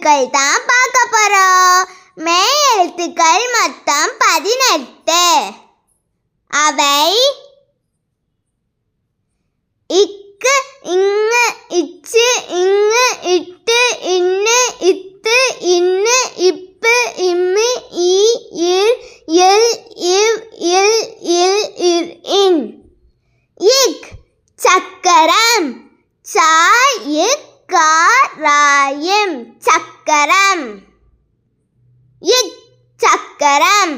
எழுத்துக்கள் தான் பார்க்க போறோம். மெய் எழுத்துக்கள் மொத்தம் 18. அவை இக்கு, இங்கு, இச்சு, இங்கு, இட்டு, இன்னு, இத்து, இன்னு, இப்பு, இம்மு, ஈ, இர், எல், இவ், இல், இல், இர், இன். இக் சக்கரம். சா, இக், கா, ராயம் சக்கரம். இக் சக்கரம்.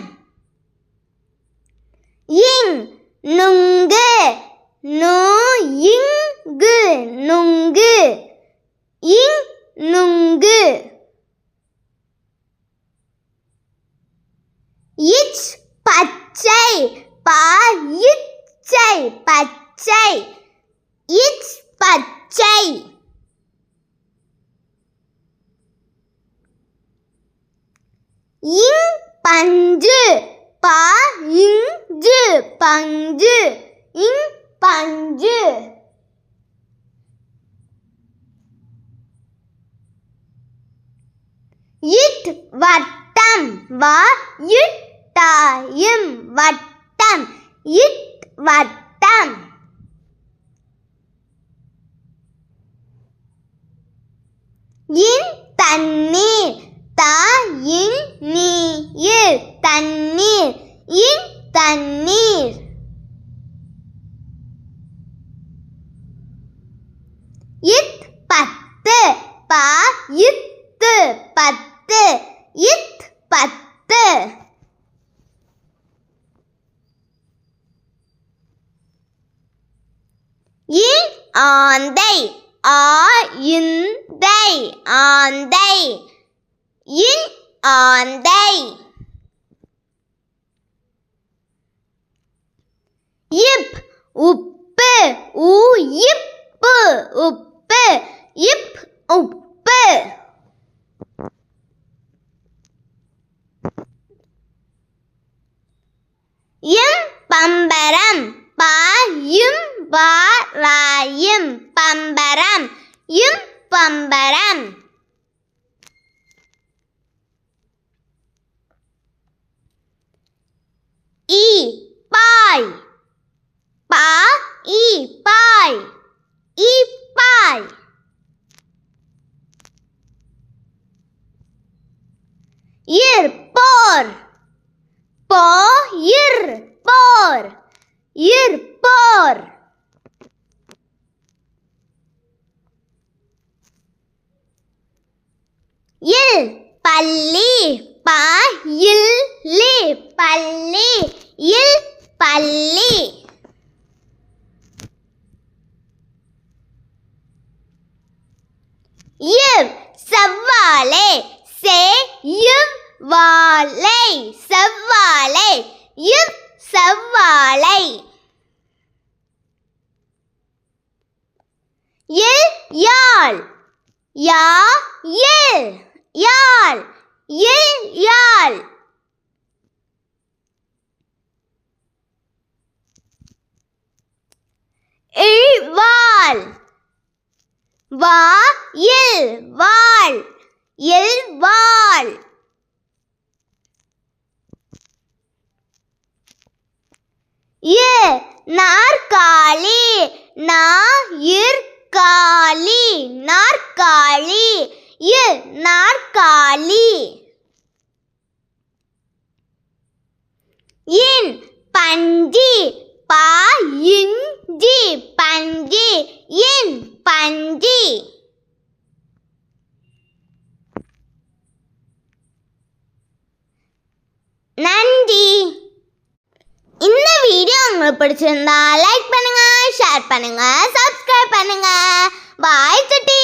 இங் நுங்கு. நு, இங்கு, நுங்கு. இங் நுங்கு. இச் பச்சை. பா, இச்சை பச்சை. இச் பச்சை. இங் பஞ்சு. பா, இஞ்சு பஞ்சு. இங் பஞ்சு. இட் வட்டம். வா, இட்டாயும் வட்டம். இட் வட்டம். இன் தண்ணீர். தா, இன், நீர் தண்ணீர். இன் தண்ணீர். இத் பத்து. பா, இத்து பத்து. இத் பத்து. இன் ஆந்தை. ஆ, இந்தை ஆந்தை. இன் ஆந்தை. இப் உப்பு. உ, இப்பு உப்பு. இப் உப்பு. இம் பம்பரம். பா, இம், வா, ராயும் பம்பரம். இம் பம்பரம். ஈ பாய். பா, ஈ பாய். ஈ பாய். இர் போர். போ, இர் போர். இர் போர். இல் பள்ளி. பா, இல், லி பள்ளி. இல் பள்ளி. இவ் செவ்வாழை. சே, இவ், வாழை செவ்வாழை. இவ் செவ்வாழை. இல் யாழ். யா, இல் யாழ். இல் யாழ். இல் வாள். வா, இல் வாள். இல் வாள். இ நாற்காலி. நா, இர், காலி நாற்காலி. இ நாற்காலி. இன் பஞ்சி. பா, இஞ்சி பஞ்சி. இன் பஞ்சி. நன்றி. இந்த வீடியோ உங்களுக்கு பிடிச்சிருந்தா லைக் பண்ணுங்க, ஷேர் பண்ணுங்க, சப்ஸ்கிரைப் பண்ணுங்க. பாய் சுட்டி.